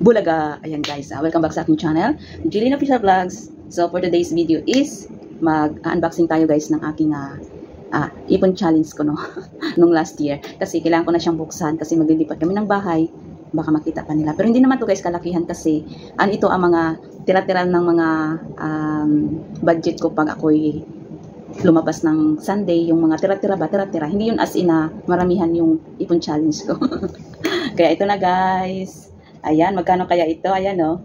Bulaga! Ayan guys, welcome back sa aking channel, Jillian Official Vlogs. So for today's video is mag-unboxing tayo guys ng aking ipon challenge ko no nung last year. Kasi kailangan ko na siyang buksan kasi maglilipat kami ng bahay. Baka makita pa nila. Pero hindi naman to guys kalakihan kasi ito ang mga tira-tira ng mga budget ko pag ako'y lumabas ng Sunday. Yung mga tira-tira ba? Tira-tira. Hindi yun as in maramihan yung ipon challenge ko. Kaya ito na guys. Ayan, magkano kaya ito? Ayan o.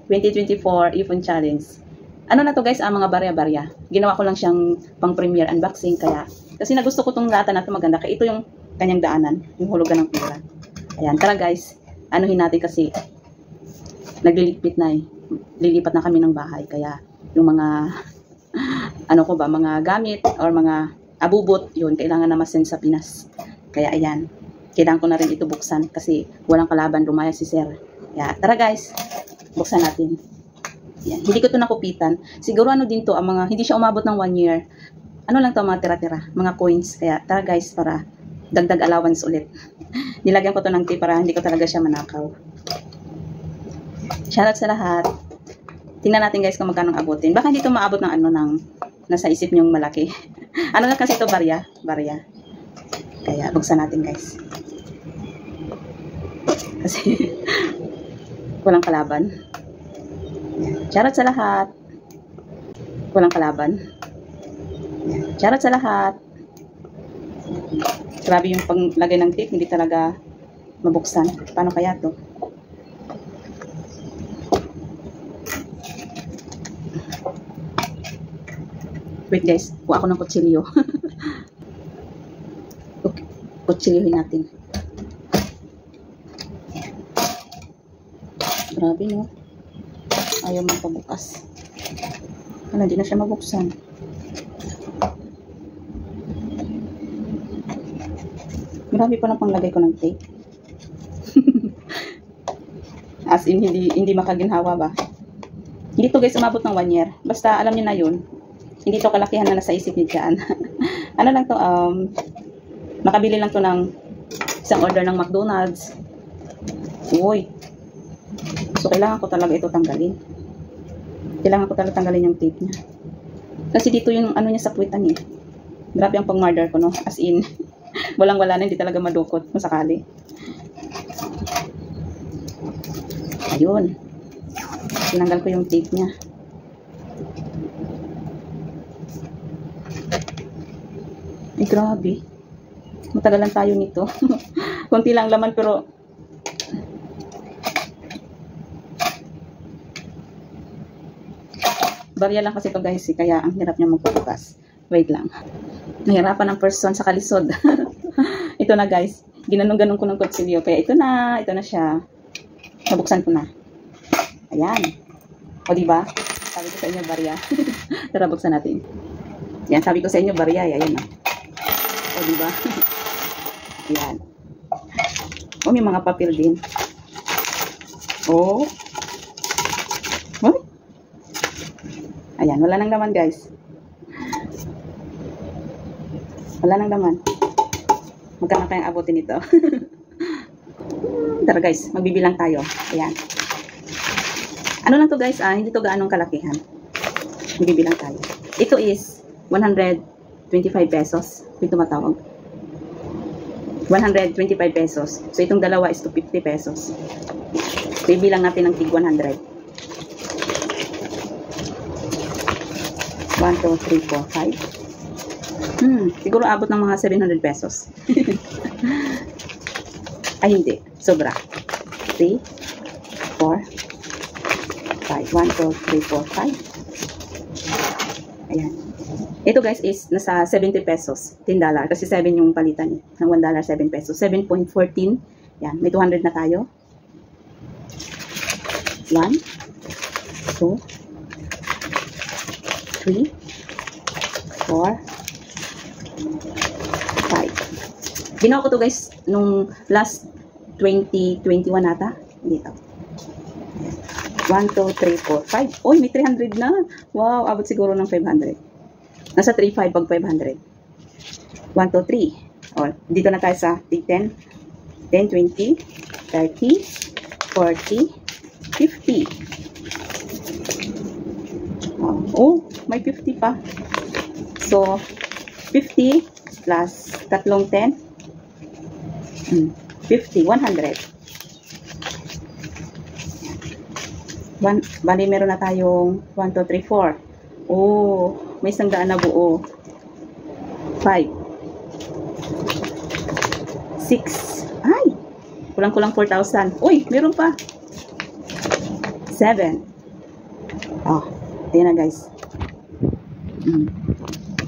2024 ipon challenge. Ano na to guys? Mga barya-barya. Ginawa ko lang siyang pang premiere unboxing. Kaya, kasi nagusto ko itong lata na ito maganda. Kaya ito yung kanyang daanan. Yung hulugan ng pera. Ayan, tara guys. Anuhin natin kasi nagliligpit na eh. Lilipat na kami ng bahay. Kaya yung mga mga gamit or mga abubot, yun, kailangan na masend sa Pinas. Kaya ayan. Kailangan ko na rin ito buksan kasi walang kalaban, lumaya si Sir. Kaya, tara guys, buksan natin. Yan. Hindi ko ito nakupitan. Siguro din to, hindi siya umabot ng 1 year. Ano lang to, mga tira-tira, mga coins. Kaya, tara guys, para dagdag allowance ulit. Nilagyan ko to ng tape para hindi ko talaga siya manakaw. Shoutout sa lahat. Tingnan natin guys kung magkano abutin. Baka hindi ito maabot ng nasa isip niyong malaki. Ano lang kasi ito, barya. Kaya, buksan natin guys. Kasi walang kalaban. Shoutout sa lahat. Walang kalaban. Shoutout sa lahat. Grabe yung panglagay ng tape, hindi talaga mabuksan. Paano kaya to? Wait guys, kuha ako ng kutsilyo. Okay, kutsilyohin natin. Grabe no. Ayaw magpabukas. Hindi na siya mabuksan. Grabe pa na panglagay ko ng tape. As in, hindi makaginhawa ba? Hindi to guys umabot ng 1 year. Basta alam niyo na yun. Hindi to kalakihan na nasa isip niyo dyan. Ano lang to, makabili lang to ng isang order ng McDonald's. Uy. So, kailangan ko talaga ito tanggalin. Kailangan ko talaga tanggalin yung tape niya. Kasi dito yung niya sa puwitan eh. Grabe ang pang-murder ko no. As in, walang-wala na, hindi talaga madukot kung sakali. Ayun. Tinanggal ko yung tape niya. Ay, grabe. Matagalan tayo nito. Kunti lang laman pero barya lang kasi ito guys eh, kaya ang hirap niya magpabukas. Wait lang. Nahirapan ng person sa kalisod. Ito na guys. Ginanong-ganong ko ng kutsilyo. Kaya ito na siya. Nabuksan ko na. Ayan. O diba? Sabi ko sa inyo barya. Tara buksan natin. Yan, sabi ko sa inyo barya. Ayan na. O diba? Ayan. O may mga papel din. O. What? Ayan, wala nang laman guys. Wala nang laman. Magkano kayang abutin ito? Tara guys, magbibilang tayo. Ayan. Ano lang to guys, hindi to gaanong kalakihan. Magbibilang tayo. Ito is 125 pesos. Ito matawag. 125 pesos. So itong dalawa is 250 pesos. So ibilang natin ng tig 100. 1, 2, 3, 4, 5. Siguro abot ng mga 700 pesos. Ay, hindi. Sobra. 3, 4, 5. 1, 2, 3, 4, 5. Ayan. Ito guys is nasa 70 pesos. $10. Kasi 7 yung palitan. Ng $1, 7 pesos. 7.14. Yan. May 200 na tayo. 1, 2, 3, 4, 5. Ginawa ko to guys nung last 2021 nata. Dito. 1, 2, 3, 4, 5. Uy, may 300 na. Wow, abot siguro ng 500. Nasa 3.5 pag 500. 1, 2, 3. O, dito na tayo sa 10, 10, 20, 30, 40, 50. Oh, may 50 pa. So, 50 plus tatlong 10. 50, 100. Bali, meron na tayong 1, 2, 3, 4. Oh, may 100 na buo. 5. 6. Ay! Kulang-kulang 4,000. Uy, meron pa. 7. Oh, ayan na guys.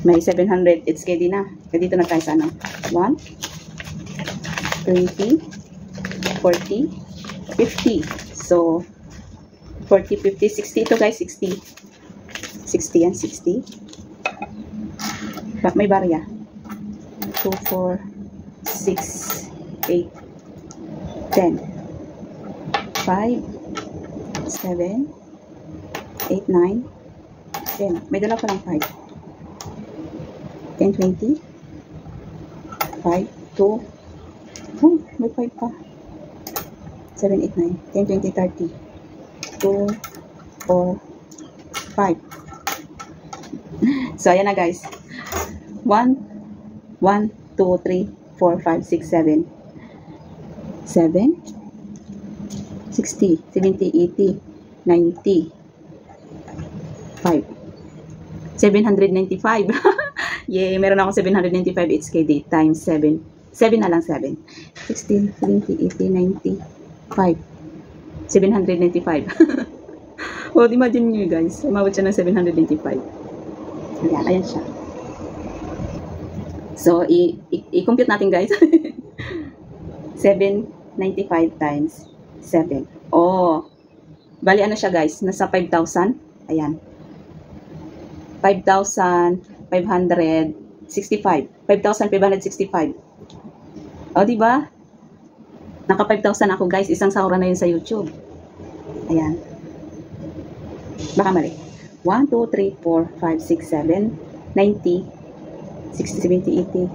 May 700 HKD na. Kaya dito na tayo sa ano. 1, 20, 40, 50. So, 40, 50, 60 ito guys. 60. 60 yan, 60. May barya. 2, 4, 6, 8, 10, 5, 7, 8, 9, 10. May dalawa pa lang 5. 10, 20, 5, 2, oh, may 5 pa. 7, 8, 9, 10, 20, 30, 2, 4, 5. So, ayan na guys. 1, 2, 3, 4, 5, 6, 7. 7, 60, 70, 80, 90, 5. 795. Yay, meron akong 795 HKD times 7. 7 na lang 7. 60, 70, 80, 90, 5. 795. Well, imagine nyo guys, umabot siya ng 795. Ayan, ayan siya. So, i-compute natin guys. 795 times 7. Oh, bali ano siya guys, nasa 5,000. Ayan. 5,565. 5,565. O, diba? Naka 5,000 ako guys. Isang sahuran na yun sa YouTube. Ayan. Baka mali. 1, 2, 3, 4, 5, 6, 7, 90, 60, 70, 80,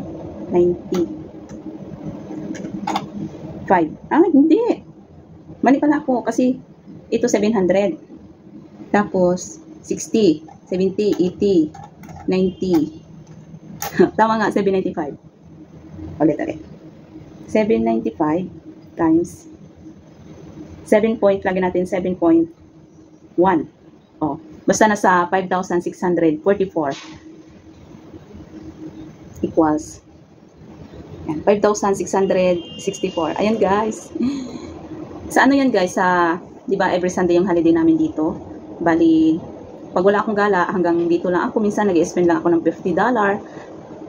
90, 5. Ah, hindi. Mali pala ako kasi ito 700. Tapos, 60, 70, 80, 90. Tama nga, 795. Ulit. 795 times 7 point, lagyan natin 7.1. Oh, basta nasa 5,644 equals 5,664. Ayan guys. Sa ano yan guys? Sa, di ba every Sunday yung holiday namin dito? Bali, pag wala akong gala, hanggang dito lang ako. Minsan nag-spend lang ako ng $50.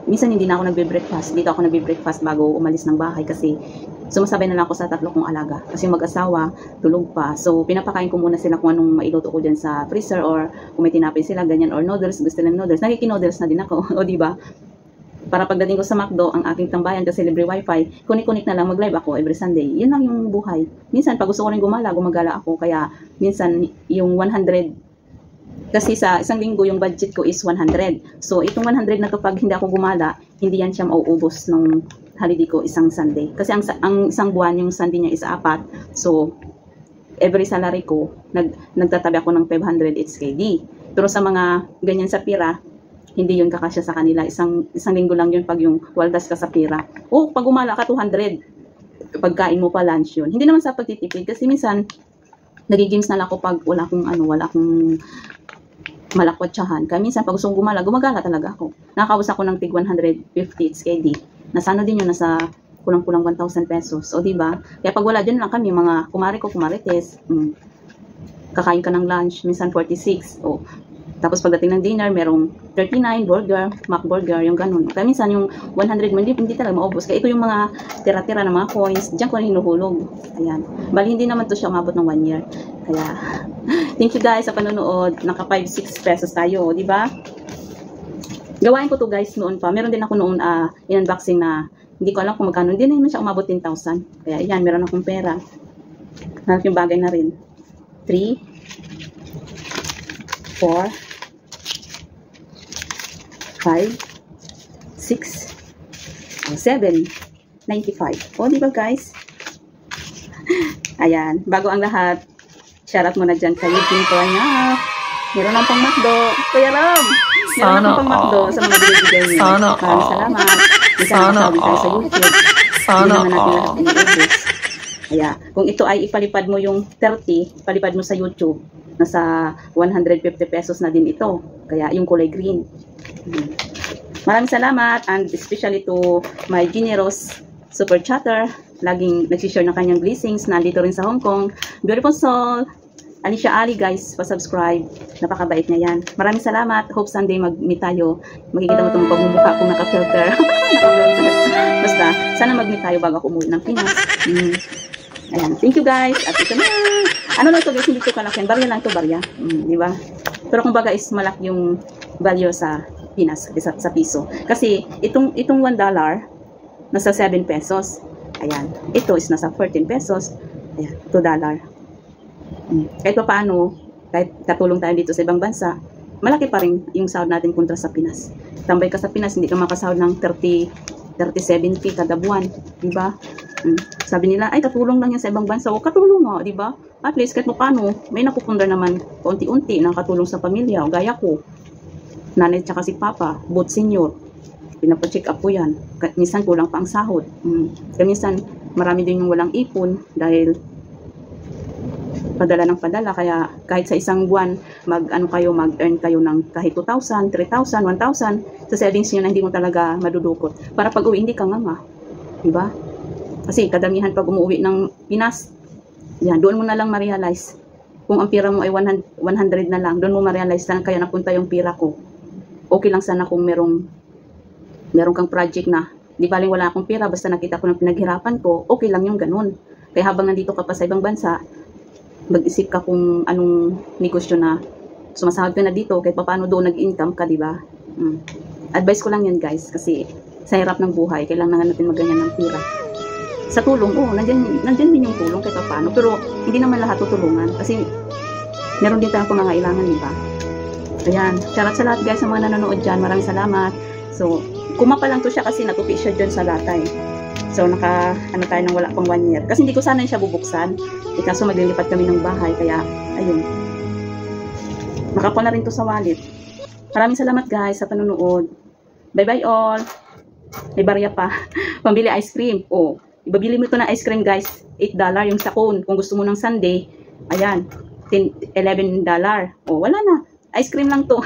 Minsan hindi na ako nagbe-breakfast. Dito ako nagbe-breakfast bago umalis ng bahay kasi sumasabay na lang ako sa 3 kong alaga. Kasi mag-asawa, tulog pa. So, pinapakain ko muna sila kung anong mailuto ko dyan sa freezer or kung may tinapay sila, ganyan, or noodles. Gusto ng noodles. Nagiki-noodles na din ako. O, diba? Para pagdating ko sa McDo, ang aking tambayan kasi libre wifi, kunik-kunik na lang mag-live ako every Sunday. Yun lang yung buhay. Minsan, pag gusto ko rin gumagala ako. Kaya, minsan, yung 100, kasi sa isang linggo, yung budget ko is 100. So, itong 100 na to, pag hindi ako gumala, hindi yan siya mauubos ng holiday ko isang Sunday. Kasi ang isang buwan, yung Sunday niya is 4. So, every salary ko, nagtatabi ako ng 500 HKD. Pero sa mga ganyan sa pira, hindi yun kakasya sa kanila. Isang linggo lang yun pag yung waldas ka sa pira. O, pag gumala ka, 200. Pagkain mo pa lunch yun. Hindi naman sa pagtitipid. Kasi minsan, nagigames na lang ako pag wala akong malakwatsahan. Kaya minsan, pag gusto kong gumagala talaga ako. Nakakawas ako ng tig 150 HKD. Nasa ano din yun, nasa kulang-kulang 1,000 pesos. O, diba? Kaya pag wala dyan lang kami, mga kumare ko, kumarites, kakain ka ng lunch, minsan 46. O, tapos pagdating ng dinner, merong 39, burger, Mac burger, yung ganun. Kaya minsan yung 100 mo, hindi talaga maubos. Kaya ito yung mga tira-tira ng mga coins, diyan ko na hinuhulog. Ayan. Bali, hindi naman to siya umabot ng 1 year. Kaya, thank you guys sa panonood. Naka 5-6 pesos tayo, di ba? Gawain ko to guys noon pa. Meron din ako noon in-unboxing na hindi ko alam kung magkano. Hindi na naman siya umabot 10,000. Kaya ayan, meron akong pera. Malaking bagay na rin. 3, 4, 5, 6, 7, 95. O, di ba guys? Ayan, bago ang lahat, Shoutout mo na dyan kay Eugene Coanya. Meron ng pang McDo. Kuya Ram, meron ng pang McDo sa mga binibigay niyo. Maraming salamat. Sana masabi tayo sa YouTube. Hindi naman natin lahat ini-edit. Kaya, kung ito ay ipalipad mo yung 30, palipad mo sa YouTube, nasa 150 pesos na din ito. Kaya, yung kulay green. Maraming salamat, and especially to my generous super chatter. Laging nagsishare ng kanyang blessings. Nandito rin sa Hong Kong. Beautiful soul. Alicia Ali, guys, pa-subscribe. Napakabait niya yan. Maraming salamat. Hope Sunday mag-meet tayo. Makikita mo itong pagmumukha kong naka-filter. Basta, sana mag-meet tayo bago ako umuwi ng Pinas. Ayan. Thank you, guys. At ito na. Ano lang ito, guys? Hindi ito kalaki. Barya lang ito, barya. Di ba? Pero kung baga is malaki yung value sa Pinas, sa piso. Kasi, itong $1, nasa 7 pesos. Ayan. Ito is nasa 14 pesos. Ayan. $2. Kahit pa paano, kahit katulong tayo dito sa ibang bansa, malaki pa rin yung sahod natin kontra sa Pinas. Tambay ka sa Pinas, hindi ka makasahod ng 30-70 kada buwan, di ba? Sabi nila, ay katulong lang yan sa ibang bansa. O katulong nga, di ba? At least kahit pa paano, may napupundar naman paunti-unti na katulong sa pamilya. O gaya ko, nanay tsaka si papa, both senior, pinapacheck up po yan. Minsan kulang pa ang sahod. Kaya minsan, marami din yung walang ipon dahil padala ng padala, kaya kahit sa isang buwan mag-earn kayo ng kahit 2,000, 3,000, 1,000 sa savings niyo na hindi mo talaga madudukot. Para pag uwi hindi ka nga, di ba? Kasi kadamihan pag umuwi ng Pinas, yan, doon mo na lang ma-realize kung ang pira mo ay 100 na lang, doon mo ma-realize na kaya napunta yung pira ko. Okay lang sana kung meron kang project na di baling wala akong pira, basta nakita ko ng pinaghirapan ko, okay lang yung ganun. Kaya habang nandito ka pa sa ibang bansa, mag-isip ka kung anong negosyo na sumasahod ka na dito, kahit paano doon nag-income ka, di ba? Advice ko lang yan, guys, kasi sa hirap ng buhay, kailangan natin magganyan ng pira. Sa tulong, nandyan din yung tulong kahit paano, pero hindi naman lahat tutulungan, kasi meron din tayong pangangailangan, di ba? Ayan, shoutout sa lahat, guys, sa mga nanonood dyan, maraming salamat. So, kumapa lang to siya kasi natupi siya dyan sa latay. So, tayo ng wala pang 1 year. Kasi hindi ko sana siya bubuksan. Kaso maglilipat kami ng bahay. Kaya, ayun. Nakapo na rin to sa wallet. Maraming salamat, guys, sa panonood. Bye-bye all. May barya pa. Pambili ice cream. Oh, ibabili mo ito ng ice cream, guys. $8 yung sakon. Kung gusto mo ng sundae, ayan, $11. Oh, wala na. Ice cream lang to.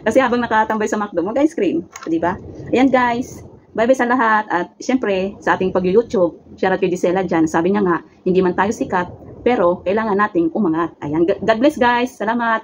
Kasi habang nakatambay sa McDo, mag-ice cream. Diba? Ayan, guys. Bye-bye sa lahat. At syempre, sa ating pag-YouTube, shoutout kay Gisela dyan. Sabi niya nga, hindi man tayo sikat, pero kailangan nating umangat. Ayan. God bless, guys. Salamat.